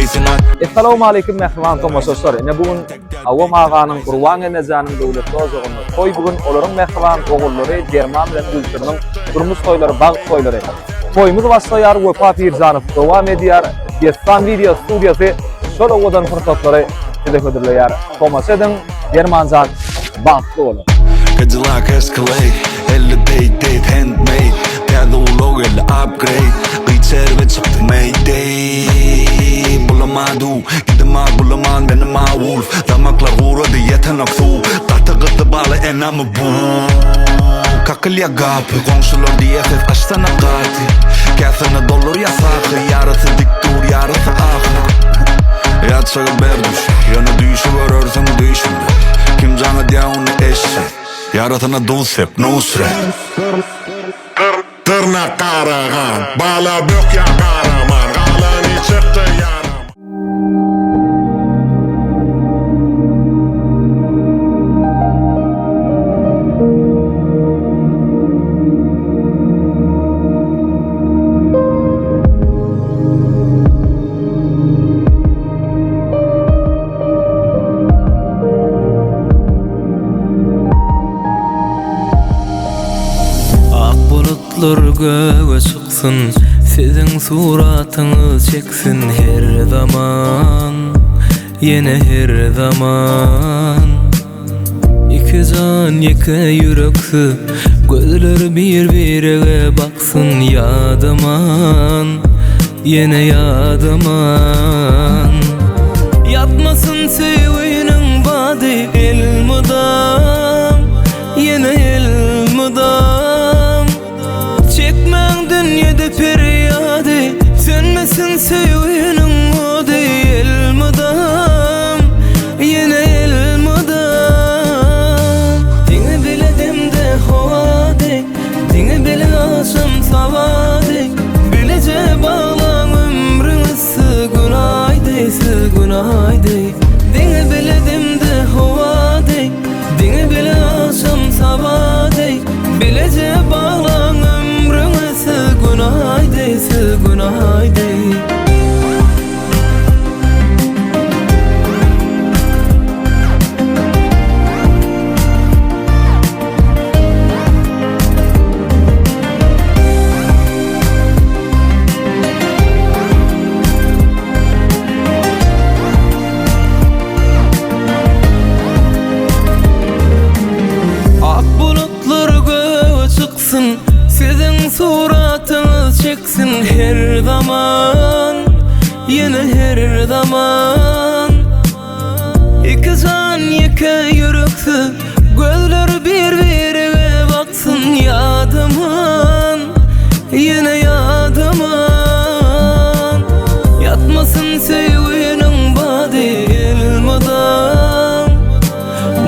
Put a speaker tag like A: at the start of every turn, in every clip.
A: blazing on.
B: Assalamu alaikum mehman tomoşaşlar. Ne bugün Awa Maganyň Gurban Enezanyň döwlet ozgyny. Toy bugün olaryň mehman ogullary German bilen Gülçürniň durmuş toylary, bag toylary. Toymuz başlaýar Wefa Pirzanow dowam edýär. Gestan video studiýasy şol owadan fırsatlary size ködürleýär. Tomaş edin Germanjak bag toly.
A: Cadillac Escalade, elevated, handmade. Täze ulog el upgrade. Gıyçer ve çıktı Mayday. Bulamadu, gidema bulaman benim wolf. Damaklar uğradı yetenek su. Katı bağlı enamı bu. Kakıl ya gapı, komşular diye ses açsana gati. Kesene dolur ya sakı, yarısı diktur, yarısı ahı. Yatsağı berduş, yana düşü görürsün düşümde. Kim canı diye onu eşek. Yaratana dost hep nusret.
C: Tırnak karagan, bala bök ya karaman. Galani çıktı yaram.
D: Göğe çıksın, sizin suratınız çeksin her zaman, yine her zaman. İki can, iki yüreksi, gözler birbirine baksın yadıman, yine yadıman. Yatmasın sevinin badi ilmudam, yine ilmudam. Çekmen dünyada feryadi, sönmesin sevginin o değil mıdam, yine elmudam. Dini biledim de hovadi, dini bile aşım savadi. Bilece bağlan ömrünüzü günaydi, günaydi. Dini biledim de hovadi, dini bile aşım savadi. Bilece bağlan günaydi, günaydi. Ak bulutlar göğe çıksın, sizin suratınız çeksin her zaman, yine her zaman. İki can, iki yüreksi, gözler birbirine baksın yadıman, yine yadıman. Yatmasın sevginin badi ilmudam,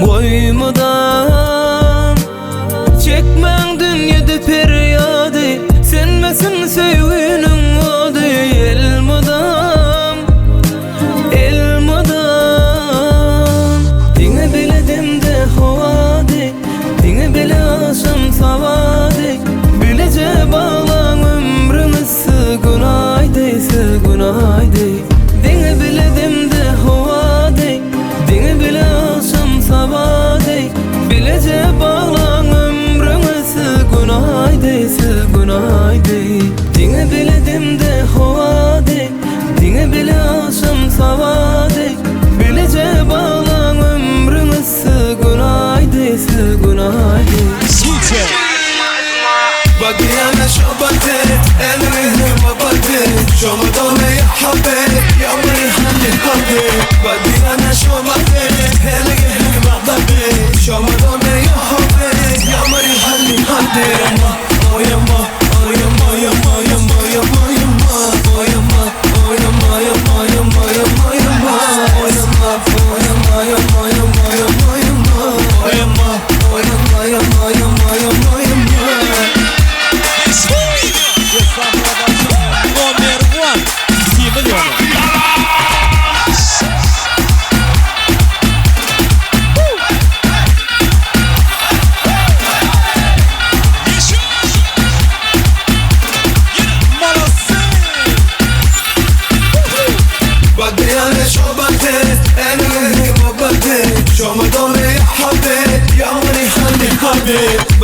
D: boymudam. Çekmen dünyada feryadi, sönmesin sevginin o değil mudam, elmudam. Dini biledim de hovadi, dini bile aşım savadi. Bilece bağlan ömrünüzü günaydi, günaydi. Dini biledim de hovadi, dini bile aşım savadi. Bilece bağlan günaydi, günaydi. Dini biledim de hovadi, dini bile aşım savadi. Bilece bağlan ömrünüzü günaydi, günaydi.
E: Bagiyana şobate, elini mabate. Şomadone ya habbe, yamri halli halli. Bagiyana şobate, elini mabate. Şomadone ya habbe, yamri halli halli. Oyama, oyama, oyama, oyama, oyama, oyama. Oyama, oyama, oyama, oyama, oyama, oyama. Oyama, oyama, oyama, oyama, oyama, oyama. Oyama, oyama, oyama, oyama, oyama, oyama.
F: Number one.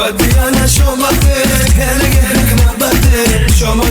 E: بدي أنا شو بدي هلا هلا ما بدي شو ما